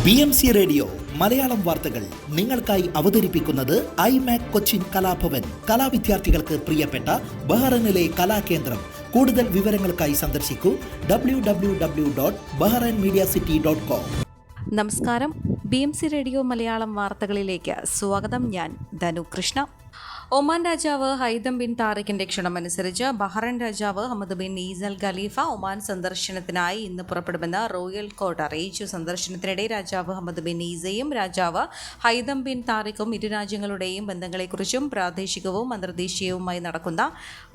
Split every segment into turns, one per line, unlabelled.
BMC radio Malayalam വാർത്തകൾ നിങ്ങൾക്കായി അവതരിപ്പിക്കുന്നത് ഐമാക് കൊച്ചിൻ കലാഭവൻ. കലാവിദ്യാർത്ഥികൾക്ക് പ്രിയപ്പെട്ട ബഹ്റൈനിലെ കലാകേന്ദ്രം. കൂടുതൽ വിവരങ്ങൾക്കായി സന്ദർശിക്കൂ www.bahrainmediacity.com.
നമസ്കാരം. BMC റേഡിയോ മലയാളം വാർത്തകളിലേക്ക് സ്വാഗതം. ഞാൻ ധനു കൃഷ്ണ. ഒമാൻ രാജാവ് ഹൈതം ബിൻ താറിഖിന്റെ ക്ഷണമനുസരിച്ച് ബഹ്റൈൻ രാജാവ് ഹമദ് ബിൻ ഈസൽ ഖലീഫ ഒമാൻ സന്ദർശനത്തിനായി ഇന്ന് പുറപ്പെടുമെന്ന് റോയൽ കോർട്ട് അറിയിച്ചു. സന്ദർശനത്തിനിടെ രാജാവ് ഹമദ് ബിൻ ഈസയും രാജാവ് ഹൈതം ബിൻ താറിഖും ഇരു രാജ്യങ്ങളുടെയും ബന്ധങ്ങളെക്കുറിച്ചും പ്രാദേശികവും അന്തർദേശീയവുമായി നടക്കുന്ന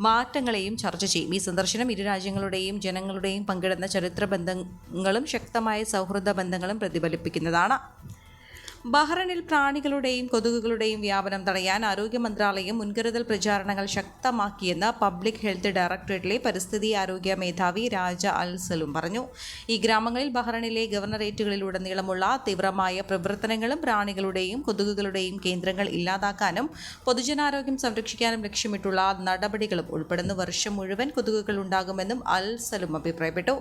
മാറ്റങ്ങളെയും ചർച്ച ചെയ്യും. ഈ സന്ദർശനം ഇരു രാജ്യങ്ങളുടെയും ജനങ്ങളുടെയും പങ്കിടുന്ന ചരിത്ര ബന്ധങ്ങളും ശക്തമായ സൗഹൃദ ബന്ധങ്ങളും പ്രതിഫലിപ്പിക്കുന്നതാണ്. ബഹ്റൈനിൽ പ്രാണികളുടെയും കൊതുകുകളുടെയും വ്യാപനം തടയാൻ ആരോഗ്യ മന്ത്രാലയം മുൻകരുതൽ പ്രചാരണങ്ങൾ ശക്തമാക്കിയെന്ന് പബ്ലിക് ഹെൽത്ത് ഡയറക്ടറേറ്റിലെ പരിസ്ഥിതി ആരോഗ്യ മേധാവി രാജ അൽ സലൂം പറഞ്ഞു. ഈ ഗ്രാമങ്ങളിൽ ബഹ്റൈനിലെ ഗവർണറേറ്റുകളിലുടനീളമുള്ള തീവ്രമായ പ്രവർത്തനങ്ങളും പ്രാണികളുടെയും കൊതുകുകളുടെയും കേന്ദ്രങ്ങൾ ഇല്ലാതാക്കാനും പൊതുജനാരോഗ്യം സംരക്ഷിക്കാനും ലക്ഷ്യമിട്ടുള്ള നടപടികളും ഉൾപ്പെടുന്നു. വർഷം മുഴുവൻ കൊതുകുകൾ ഉണ്ടാകുമെന്നും അൽ സലൂം അഭിപ്രായപ്പെട്ടു.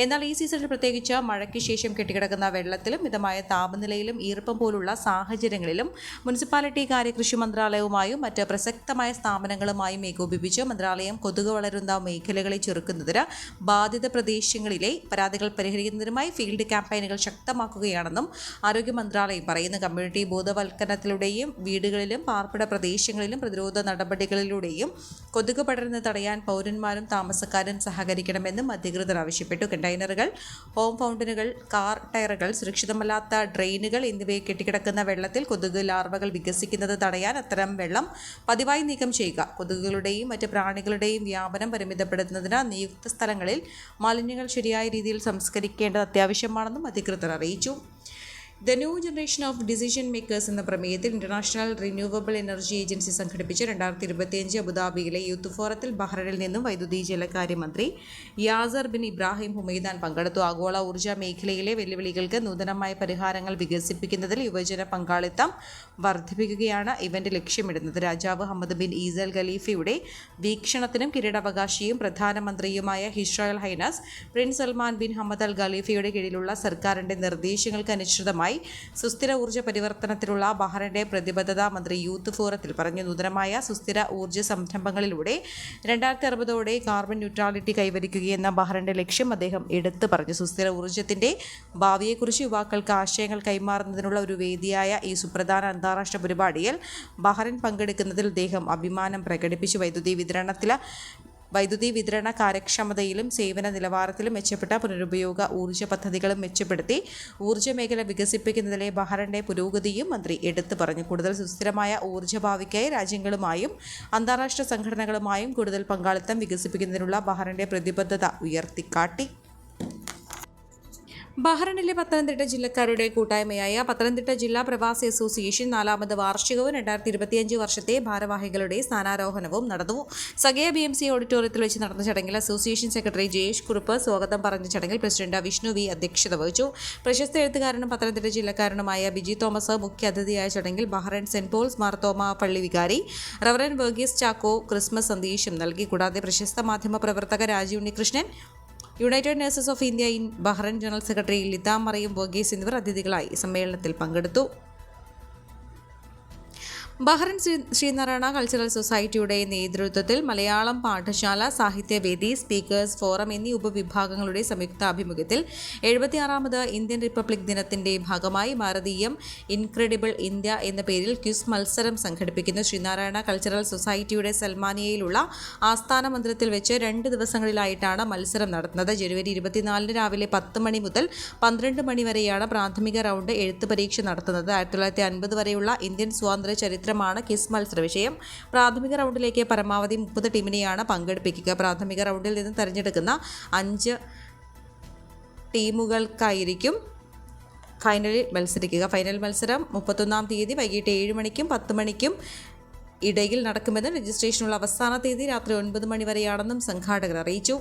എന്നാൽ ഈ സീസണിൽ പ്രത്യേകിച്ച് മഴയ്ക്ക് ശേഷം കെട്ടിക്കിടക്കുന്ന വെള്ളത്തിലും മിതമായ താപനിലയിലും ഈർപ്പം പോലുള്ള സാഹചര്യങ്ങളിലും മുനിസിപ്പാലിറ്റി കാര്യ കൃഷി മന്ത്രാലയവുമായും മറ്റ് പ്രസക്തമായ സ്ഥാപനങ്ങളുമായും ഏകോപിപ്പിച്ച് മന്ത്രാലയം കൊതുക് വളരുന്ന മേഖലകളെ ചെറുക്കുന്നതിന് ബാധിത പ്രദേശങ്ങളിലെ പരാതികൾ പരിഹരിക്കുന്നതിനുമായി ഫീൽഡ് ക്യാമ്പയിനുകൾ ശക്തമാക്കുകയാണെന്നും ആരോഗ്യ മന്ത്രാലയം പറയുന്നു. കമ്മ്യൂണിറ്റി ബോധവൽക്കരണത്തിലൂടെയും വീടുകളിലും പാർപ്പിട പ്രദേശങ്ങളിലും പ്രതിരോധ നടപടികളിലൂടെയും കൊതുക് പടരുന്നത് തടയാൻ പൗരന്മാരും താമസക്കാരും സഹകരിക്കണമെന്നും അധികൃതർ ആവശ്യപ്പെട്ടു. കണ്ടെയ്നറുകൾ, ഹോം ഫൗണ്ടനുകൾ, കാർ ടയറുകൾ, സുരക്ഷിതമല്ലാത്ത ഡ്രെയിനുകൾ എന്നിവയെ കെട്ടിക്കിടക്കുന്ന വെള്ളത്തിൽ കൊതുക് ലാർവകൾ വികസിക്കുന്നത് തടയാൻ അത്തരം വെള്ളം പതിവായി നീക്കം ചെയ്യുക. കൊതുകുകളുടെയും മറ്റ് പ്രാണികളുടെയും വ്യാപനം പരിമിതപ്പെടുത്തുന്നതിന് നിയുക്ത സ്ഥലങ്ങളിൽ മാലിന്യങ്ങൾ ശരിയായ രീതിയിൽ സംസ്കരിക്കേണ്ടത് അത്യാവശ്യമാണെന്നും അധികൃതർ അറിയിച്ചു. The new generation of decision makers എന്ന പ്രമേയത്തിൽ ഇന്റർനാഷണൽ റിന്യൂവബിൾ എനർജി ഏജൻസി സംഘടിപ്പിച്ച 2025 അബുദാബിയിലെ യൂത്ത് ഫോറത്തിൽ ബഹ്റൈനിൽ നിന്നും വൈദ്യുതി ജലകാര്യമന്ത്രി യാസർ ബിൻ ഇബ്രാഹിം ഹുമൈദാൻ പങ്കെടുത്തു. ആഗോള ഊർജ്ജ മേഖലയിലെ വെല്ലുവിളികൾക്ക് നൂതനമായ പരിഹാരങ്ങൾ വികസിപ്പിക്കുന്നതിൽ യുവജന പങ്കാളിത്തം വർദ്ധിപ്പിക്കുകയാണ് ഇവന്റ് ലക്ഷ്യമിടുന്നത്. രാജാവ് ഹമദ് ബിൻ ഈസൽ ഖലീഫയുടെ വീക്ഷണത്തിനും കിരീടാവകാശിയും പ്രധാനമന്ത്രിയുമായ His Royal Highness Prince Salman bin Hamad Al ഖലീഫയുടെ കീഴിലുള്ള സർക്കാരിന്റെ നിർദ്ദേശങ്ങൾക്ക് അനുസൃതമായി സുസ്ഥിര ഊർജ്ജ പരിവർത്തനത്തിലുള്ള ബഹ്റൈന്റെ പ്രതിബദ്ധത മന്ത്രി യൂത്ത് ഫോറത്തിൽ പറഞ്ഞു. നൂതനമായ സുസ്ഥിര ഊർജ്ജ സംരംഭങ്ങളിലൂടെ 2060 കാർബൺ ന്യൂട്രാലിറ്റി കൈവരിക്കുകയെന്ന ബഹ്റൈന്റെ ലക്ഷ്യം അദ്ദേഹം എടുത്തു പറഞ്ഞു. സുസ്ഥിര ഊർജ്ജത്തിന്റെ ഭാവിയെക്കുറിച്ച് യുവാക്കൾക്ക് ആശയങ്ങൾ കൈമാറുന്നതിനുള്ള ഒരു വേദിയായ ഈ സുപ്രധാന അന്താരാഷ്ട്ര പരിപാടിയിൽ ബഹ്റൈൻ പങ്കെടുക്കുന്നതിൽ അദ്ദേഹം അഭിമാനം പ്രകടിപ്പിച്ചു. വൈദ്യുതി വിതരണ കാര്യക്ഷമതയിലും സേവന നിലവാരത്തിലും മെച്ചപ്പെട്ട പുനരുപയോഗ ഊർജ്ജ പദ്ധതികളും മെച്ചപ്പെടുത്തി ഊർജ്ജ മേഖല വികസിപ്പിക്കുന്നതിലെ ബഹ്റൈന്റെ പുരോഗതിയും മന്ത്രി എടുത്തു പറഞ്ഞു. കൂടുതൽ സുസ്ഥിരമായ ഊർജ്ജ ഭാവിക്കായി രാജ്യങ്ങളുമായും അന്താരാഷ്ട്ര സംഘടനകളുമായും കൂടുതൽ പങ്കാളിത്തം വികസിപ്പിക്കുന്നതിനുള്ള ബഹ്റൈന്റെ പ്രതിബദ്ധത ഉയർത്തിക്കാട്ടി. ബഹ്റൈനിലെ പത്തനംതിട്ട ജില്ലക്കാരുടെ കൂട്ടായ്മയായ പത്തനംതിട്ട ജില്ലാ പ്രവാസി അസോസിയേഷൻ 4ാമത് വാർഷികവും 2025 വർഷത്തെ ഭാരവാഹികളുടെ സ്ഥാനാരോഹണവും നടന്നു. സഗയ BMC ഓഡിറ്റോറിയത്തിൽ വെച്ച് നടന്ന ചടങ്ങിൽ അസോസിയേഷൻ സെക്രട്ടറി ജയേഷ് കുറുപ്പ് സ്വാഗതം പറഞ്ഞ ചടങ്ങിൽ പ്രസിഡന്റ് വിഷ്ണു വി അധ്യക്ഷത വഹിച്ചു. പ്രശസ്ത എഴുത്തുകാരനും പത്തനംതിട്ട ജില്ലക്കാരനുമായ ബിജി തോമസ് മുഖ്യ അതിഥിയായ ചടങ്ങിൽ ബഹ്റൈൻ സെന്റ് പോൾസ് മാർത്തോമ പള്ളി വികാരി റവറൻ വർഗീസ് ചാക്കോ ക്രിസ്മസ് സന്ദേശം നൽകി. കൂടാതെ പ്രശസ്ത മാധ്യമ പ്രവർത്തക Rajeev Unnikrishnan, united nurses of India in Bahrain general secretary Litha Mariyam Varghese എന്നിവർ അതിഥികളായി സമ്മേളനത്തിൽ പങ്കെടുത്തു. ബഹ്റൈൻ ശ്രീനാരായണ കൾച്ചറൽ സൊസൈറ്റിയുടെ നേതൃത്വത്തിൽ മലയാളം പാഠശാല, സാഹിത്യവേദി, സ്പീക്കേഴ്സ് ഫോറം എന്നീ ഉപവിഭാഗങ്ങളുടെ സംയുക്ത ആഭിമുഖ്യത്തിൽ 76ാമത് ഇന്ത്യൻ റിപ്പബ്ലിക് ദിനത്തിന്റെ ഭാഗമായി ഭാരതീയം ഇൻക്രെഡിബിൾ ഇന്ത്യ എന്ന പേരിൽ ക്വിസ് മത്സരം സംഘടിപ്പിക്കുന്നു. ശ്രീനാരായണ കൾച്ചറൽ സൊസൈറ്റിയുടെ സൽമാനിയയിലുള്ള ആസ്ഥാന മന്ദിരത്തിൽ വെച്ച് 2 ദിവസങ്ങളിലായിട്ടാണ് മത്സരം നടത്തുന്നത്. ജനുവരി 24 രാവിലെ 10 മണി മുതൽ 12 മണി വരെയാണ് പ്രാഥമിക റൗണ്ട് എഴുത്ത് പരീക്ഷ നടത്തുന്നത്. 1950 വരെയുള്ള ഇന്ത്യൻ സ്വാതന്ത്ര്യ ചരിത്രമാണ് ക്വിസ് മത്സര വിഷയം. പ്രാഥമിക റൗണ്ടിലേക്ക് പരമാവധി 30 ടീമിനെയാണ് പങ്കെടുപ്പിക്കുക. പ്രാഥമിക റൗണ്ടിൽ നിന്ന് തിരഞ്ഞെടുക്കുന്ന 5 ടീമുകൾക്കായിരിക്കും ഫൈനലിൽ മത്സരിക്കുക. ഫൈനൽ മത്സരം 31-ാം തീയതി വൈകിട്ട് 7 മണിക്കും 10 മണിക്കും ഇടയിൽ നടക്കുമെന്നും രജിസ്ട്രേഷനുള്ള അവസാന തീയതി രാത്രി 9 മണി വരെയാണെന്നും സംഘാടകർ അറിയിച്ചു.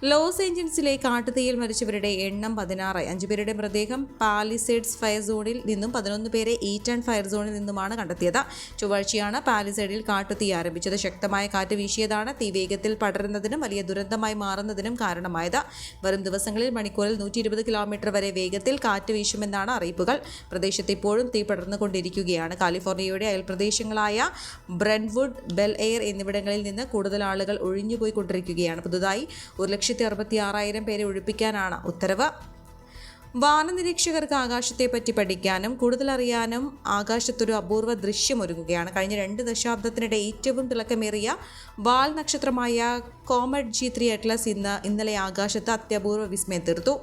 ലോസ് ഏഞ്ചൽസിലെ കാട്ടുതീയിൽ മരിച്ചവരുടെ എണ്ണം 16. 5 പേരുടെ മൃതദേഹം പാലിസേഡ്സ് ഫയർ സോണിൽ നിന്നും 11 പേരെ ഈറ്റൺ ഫയർ സോണിൽ നിന്നുമാണ് കണ്ടെത്തിയത്. ചൊവ്വാഴ്ചയാണ് പാലിസേഡിൽ കാട്ടുതീ ആരംഭിച്ചത്. ശക്തമായ കാറ്റ് വീശിയതാണ് തീ വേഗത്തിൽ പടരുന്നതിനും വലിയ ദുരന്തമായി മാറുന്നതിനും കാരണമായത്. വരും ദിവസങ്ങളിൽ മണിക്കൂറിൽ 120 കിലോമീറ്റർ വരെ വേഗത്തിൽ കാറ്റ് വീശുമെന്നാണ് അറിയിപ്പുകൾ. പ്രദേശത്ത് ഇപ്പോഴും തീ പടർന്നുകൊണ്ടിരിക്കുകയാണ്. കാലിഫോർണിയയുടെ അയൽപ്രദേശങ്ങളായ ബ്രെൻവുഡ്, ബെൽ എയർ എന്നിവിടങ്ങളിൽ നിന്ന് കൂടുതൽ ആളുകൾ ഒഴിഞ്ഞുപോയിക്കൊണ്ടിരിക്കുകയാണ്. പുതുതായി 1,66,000 പേരെ ഒഴിപ്പിക്കാനാണ് ഉത്തരവ്. വാനനിരീക്ഷകർക്ക് ആകാശത്തെപ്പറ്റി പഠിക്കാനും കൂടുതൽ അറിയാനും ആകാശത്തൊരു അപൂർവ ദൃശ്യമൊരുങ്ങുകയാണ്. കഴിഞ്ഞ 2 ദശാബ്ദത്തിനിടെ ഏറ്റവും തിളക്കമേറിയ വാൽ നക്ഷത്രമായ കോമറ്റ് G3 അറ്റ്ലസ് ഇന്നലെ ആകാശത്ത് അത്യപൂർവ വിസ്മയം തീർത്തു.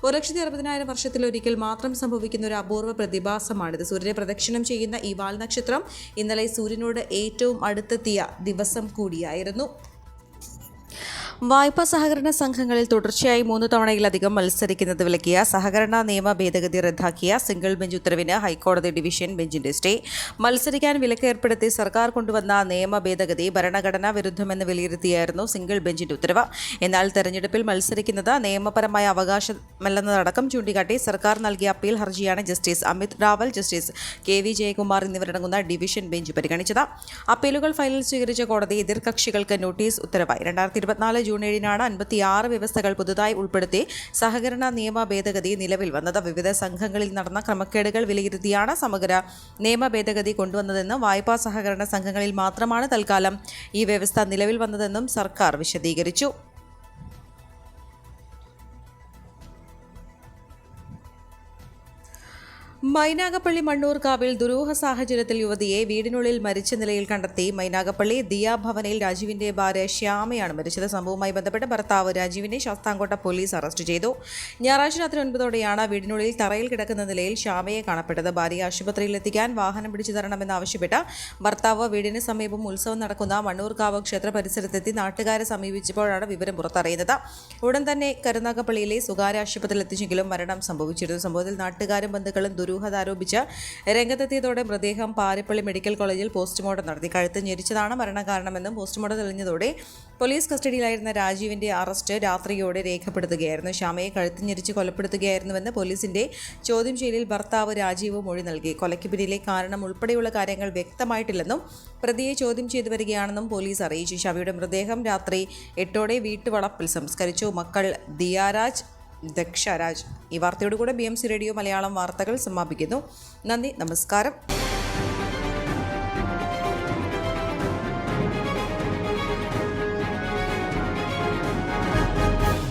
1,60,000 വർഷത്തിലൊരിക്കൽ മാത്രം സംഭവിക്കുന്ന ഒരു അപൂർവ പ്രതിഭാസമാണിത്. സൂര്യനെ പ്രദക്ഷിണം ചെയ്യുന്ന ഈ വാൽ നക്ഷത്രം ഇന്നലെ സൂര്യനോട് ഏറ്റവും അടുത്തെത്തിയ ദിവസം കൂടിയായിരുന്നു. വായ്പാ സഹകരണ സംഘങ്ങളിൽ തുടർച്ചയായി 3 തവണയിലധികം മത്സരിക്കുന്നത് വിലക്കിയ സഹകരണ നിയമ ഭേദഗതി റദ്ദാക്കിയ സിംഗിൾ ബെഞ്ച് ഉത്തരവിന് ഹൈക്കോടതി ഡിവിഷൻ ബെഞ്ചിന്റെ സ്റ്റേ. മത്സരിക്കാൻ വിലക്ക് ഏർപ്പെടുത്തി സർക്കാർ കൊണ്ടുവന്ന നിയമ ഭേദഗതി ഭരണഘടനാ വിരുദ്ധമെന്ന് വിലയിരുത്തിയായിരുന്നു സിംഗിൾ ബെഞ്ചിന്റെ ഉത്തരവ്. എന്നാൽ തെരഞ്ഞെടുപ്പിൽ മത്സരിക്കുന്നത് നിയമപരമായ അവകാശമല്ലെന്നതടക്കം ചൂണ്ടിക്കാട്ടി സർക്കാർ നൽകിയ അപ്പീൽ ഹർജിയാണ് justice Amit Rawal, justice KV Jayakumar എന്നിവരടങ്ങുന്ന ഡിവിഷൻ ബെഞ്ച് പരിഗണിച്ചത്. അപ്പീലുകൾ ഫയലിൽ സ്വീകരിച്ച കോടതി എതിർകക്ഷികൾക്ക് നോട്ടീസ് ഉത്തരവായി. 2024 ജൂൺ 7-നാണ് 56 വ്യവസ്ഥകൾ പുതുതായി ഉൾപ്പെടുത്തി സഹകരണ നിയമ ഭേദഗതി നിലവിൽ വന്നത്. വിവിധ സംഘങ്ങളിൽ നടന്ന ക്രമക്കേടുകൾ വിലയിരുത്തിയാണ് സമഗ്ര നിയമ ഭേദഗതി കൊണ്ടുവന്നതെന്നും വായ്പാ സഹകരണ സംഘങ്ങളിൽ മാത്രമാണ് തൽക്കാലം ഈ വ്യവസ്ഥ നിലവിൽ വന്നതെന്നും സർക്കാർ വിശദീകരിച്ചു. മൈനാഗപ്പള്ളി മണ്ണൂർക്കാവിൽ ദുരൂഹ സാഹചര്യത്തിൽ യുവതിയെ വീടിനുള്ളിൽ മരിച്ച നിലയിൽ കണ്ടെത്തി. മൈനാഗപ്പള്ളി ദിയ ഭവനിൽ രാജീവിന്റെ ഭാര്യ ശ്യാമയാണ് മരിച്ചത്. സംഭവവുമായി ബന്ധപ്പെട്ട് ഭർത്താവ് രാജീവിനെ ശാസ്താംകോട്ട പോലീസ് അറസ്റ്റ് ചെയ്തു. ഞായറാഴ്ച രാത്രി 9-ഓടെയാണ് വീടിനുള്ളിൽ തറയിൽ കിടക്കുന്ന നിലയിൽ ശ്യാമയെ കാണപ്പെട്ടത്. ഭാര്യയെ ആശുപത്രിയിൽ എത്തിക്കാൻ വാഹനം പിടിച്ചു തരണമെന്നാവശ്യപ്പെട്ട് ഭർത്താവ് വീടിന് സമീപം ഉത്സവം നടക്കുന്ന മണ്ണൂർക്കാവ് ക്ഷേത്ര പരിസരത്തെത്തി നാട്ടുകാരെ സമീപിച്ചപ്പോഴാണ് വിവരം പുറത്തറിയുന്നത്. ഉടൻ തന്നെ കരുനാഗപ്പള്ളിയിലെ സ്വകാര്യ ആശുപത്രിയിൽ എത്തിച്ചെങ്കിലും മരണം സംഭവിച്ചിരുന്നു. സംഭവത്തിൽ നാട്ടുകാരും ബന്ധുക്കളും ദുരൂഹത ആരോപിച്ച് രംഗത്തെത്തിയതോടെ മൃതദേഹം പാരിപ്പള്ളി മെഡിക്കൽ കോളേജിൽ പോസ്റ്റ്മോർട്ടം നടത്തി. കഴുത്ത് ഞെരിച്ചതാണ് മരണകാരണമെന്നും പോസ്റ്റ്മോർട്ടം തെളിഞ്ഞതോടെ പോലീസ് കസ്റ്റഡിയിലായിരുന്ന രാജീവിന്റെ അറസ്റ്റ് രാത്രിയോടെ രേഖപ്പെടുത്തുകയായിരുന്നു. ശ്യാമയെ കഴുത്ത് ഞെരിച്ച് കൊലപ്പെടുത്തുകയായിരുന്നുവെന്ന് പോലീസിന്റെ ചോദ്യം ചെയ്യലിൽ ഭർത്താവ് രാജീവ് മൊഴി നൽകി. കൊലയ്ക്ക് പിന്നിലെ കാരണം ഉൾപ്പെടെയുള്ള കാര്യങ്ങൾ വ്യക്തമായിട്ടില്ലെന്നും പ്രതിയെ ചോദ്യം ചെയ്തു വരികയാണെന്നും പോലീസ് അറിയിച്ചു. ശ്യാമയുടെ മൃതദേഹം രാത്രി 8-ഓടെ വീട്ടുവളപ്പിൽ സംസ്കരിച്ചു. മക്കൾ ദിയാരാജ്, ദക്ഷരാജ്. ഈ വാർത്തയോടുകൂടെ BMC റേഡിയോ മലയാളം വാർത്തകൾ സമാപിക്കുന്നു. നന്ദി, നമസ്കാരം.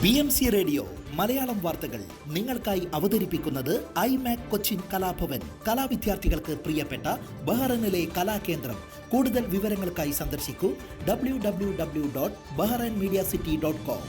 BMC റേഡിയോ മലയാളം വാർത്തകൾ നിങ്ങൾക്കായി അവതരിപ്പിക്കുന്നത് iMac കൊച്ചിൻ കലാഭവൻ. കലാവിദ്യാർത്ഥികൾക്ക് പ്രിയപ്പെട്ട ബഹ്റൈനിലെ കലാകേന്ദ്രം. കൂടുതൽ വിവരങ്ങൾക്കായി സന്ദർശിക്കൂ www.bahrainmediacity.com.